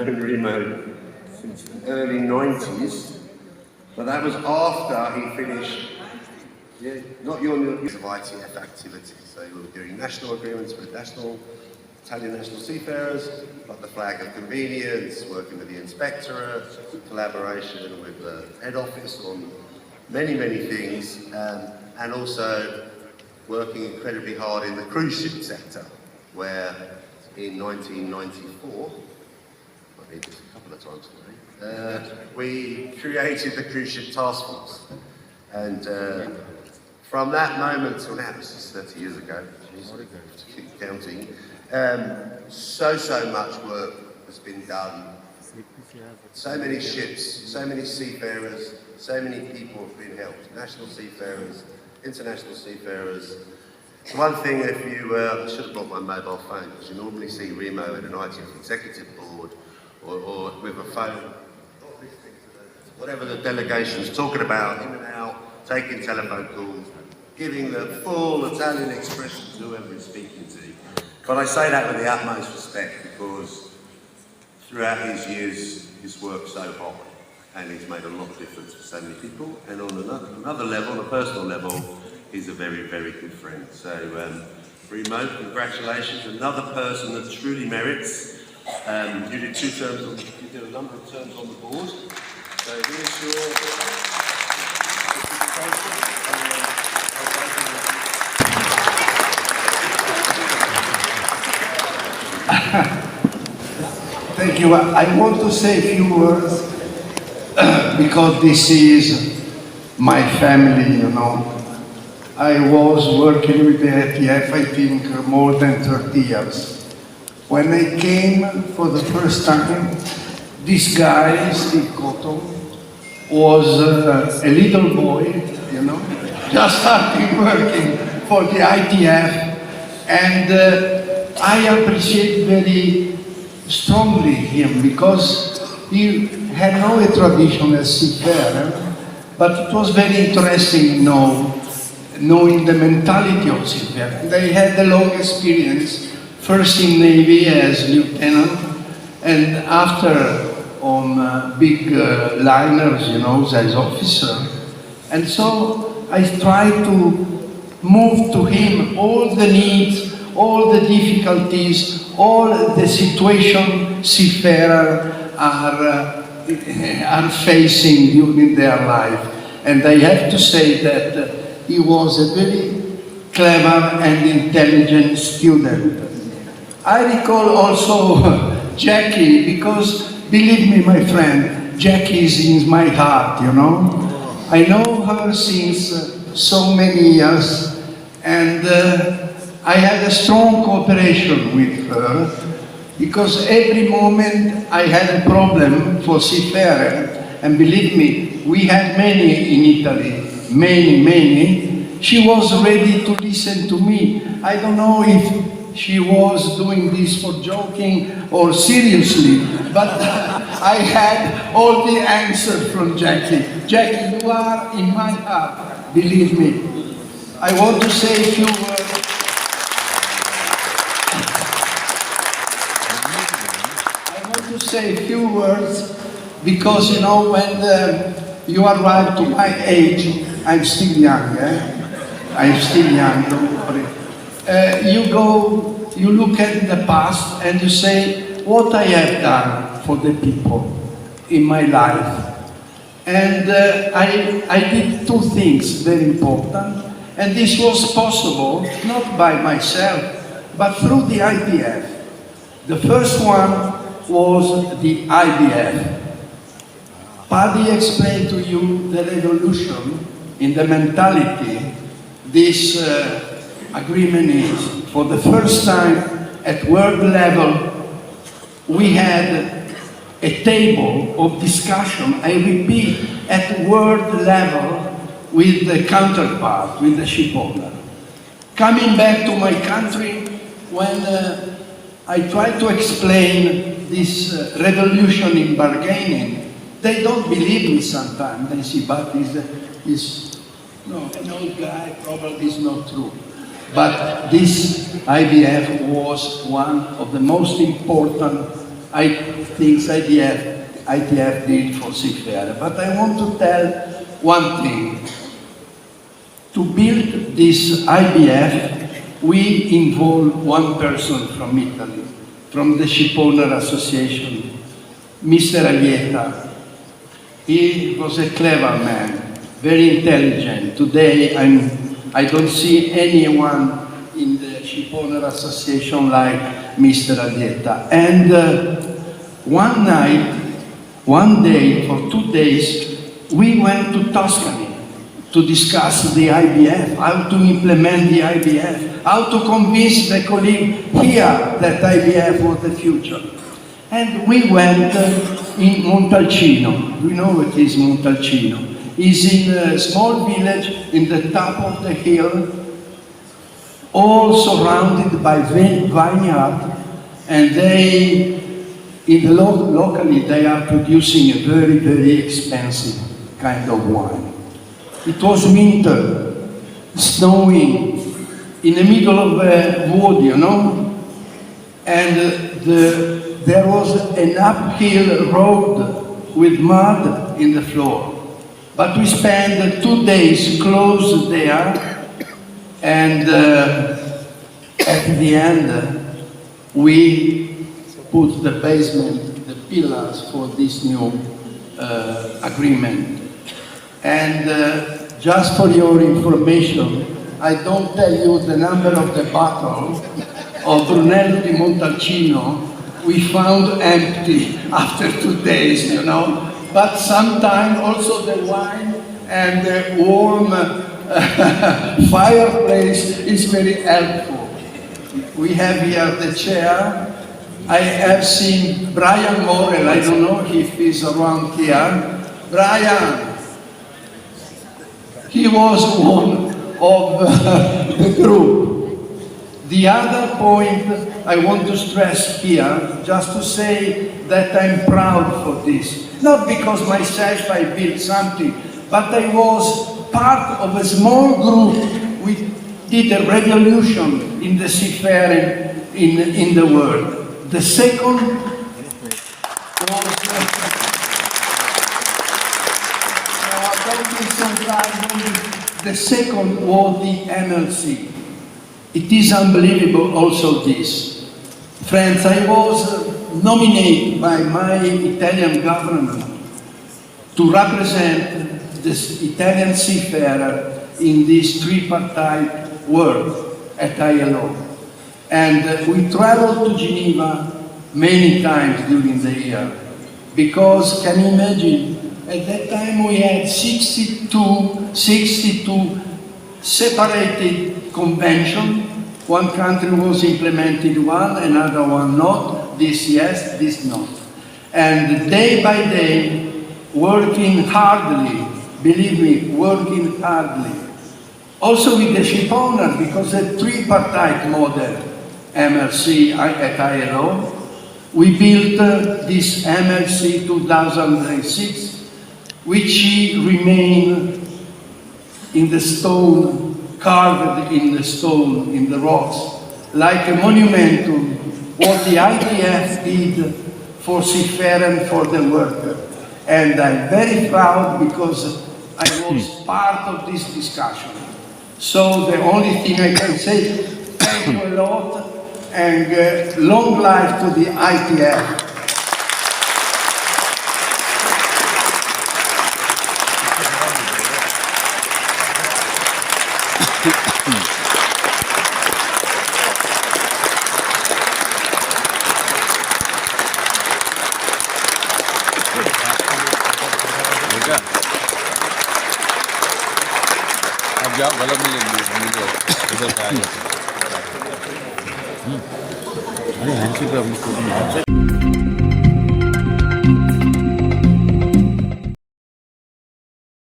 known Remo since the early 90s, but that was after he finished, not your of ITF activities. So we were doing national agreements with Italian national seafarers, like the flag of convenience, working with the inspectorate, collaboration with the head office on many, many things, and also working incredibly hard in the cruise ship sector, where in 1994, I need this a couple of times today, we created the Cruise Ship Task Force. And from that moment till now, this is 30 years ago, to keep counting, so much work has been done. So many ships, so many seafarers, so many people have been helped. National seafarers, international seafarers. One thing, if you, I should have brought my mobile phone, because you normally see Remo at an ITF executive board, or with a phone, whatever the delegation's talking about, in and out, taking telephone calls, giving the full Italian expression to whoever is speaking to. But I say that with the utmost respect, because throughout his years, he's worked so hard, and he's made a lot of difference for so many people. And on another level, on a personal level, he's a very, very good friend. So, Remo, congratulations. Another person that truly merits. You did 2 terms, you did a number of terms on the board. So here's your Thank you. I want to say a few words because this is my family, you know. I was working with the ITF, I think, more than 30 years. When I came for the first time, this guy, Steve Cotton, was a little boy, you know, just starting working for the ITF, and I appreciate very strongly him because he had no tradition as seafarer, but it was very interesting knowing the mentality of seafarer. They had a long experience, first in Navy as lieutenant, and after on big liners, you know, as officer. And so I tried to move to him all the needs, all the difficulties, all the situation seafarers are facing during their life. And I have to say that he was a very clever and intelligent student. I recall also Jackie, because believe me, my friend, Jackie is in my heart, you know. I know her since so many years, and I had a strong cooperation with her, because every moment I had a problem for seafarer, and believe me, we had many in Italy, many. She was ready to listen to me. I don't know if she was doing this for joking or seriously, but I had all the answers from Jackie. Jackie, you are in my heart, believe me. I want to say a few words. I want to say a few words because, you know, when you arrive to my age, I'm still young, I'm still young, don't worry. You look at the past and you say, what I have done for the people in my life. And I did 2 things very important, and this was possible not by myself, but through the ITF. The first one was the IBF. Paddy explained to you the revolution in the mentality. This agreement is, for the first time at world level, we had a table of discussion, I repeat, at world level with the counterpart, with the shipowner. Coming back to my country, when I try to explain this revolution in bargaining, they don't believe me sometimes. They say, but an old guy, probably is not true. But this IBF was one of the most important ITF did for seafarer. But I want to tell one thing. To build this IBF, we involved one person from Italy, from the Shipowner Association, Mr. Alieta. He was a clever man, very intelligent. Today, I don't see anyone in the Shipowner Association like Mr. Alieta. And one night, one day, for 2 days, we went to Tuscany to discuss the IBF, how to implement the IBF, how to convince the colleague here that IBF was the future. And we went in Montalcino. You know what is Montalcino? It's in a small village in the top of the hill, all surrounded by vineyard, and locally they are producing a very, very expensive kind of wine. It was winter, snowing, in the middle of a wood, you know, and there was an uphill road with mud in the floor. But we spent 2 days close there, and at the end, we put the basement, the pillars for this new agreement. And just for your information, I don't tell you the number of the bottle of Brunello di Montalcino we found empty after 2 days, you know. But sometimes also the wine and the warm fireplace is very helpful. We have here the chair. I have seen Brian Morel, I don't know if he's around here. Brian, he was one of the group. The other point I want to stress here, just to say that I'm proud for this. Not because myself I built something, but I was part of a small group. We did a revolution in the seafaring in the world. The second was the second was the MLC. It is unbelievable also this. Friends, I was nominated by my Italian government to represent this Italian seafarer in this tripartite work at ILO. And we traveled to Geneva many times during the year, because can you imagine, at that time we had 62 separated conventions. One country was implementing one, another one not, this yes, this not. And day by day, working hardly, believe me, working hardly. Also with the shipowner, because the tripartite model, MLC at ILO, we built this MLC 2006, which remained in the stone, carved in the stone, in the rocks, like a monument to what the ITF did for seafaring, for the worker. And I'm very proud because I was part of this discussion. So the only thing I can say, thank you a lot, and long life to the ITF. अब जाओ गलत नहीं लेंगे इधर खाया अरे Hansi पे अपनी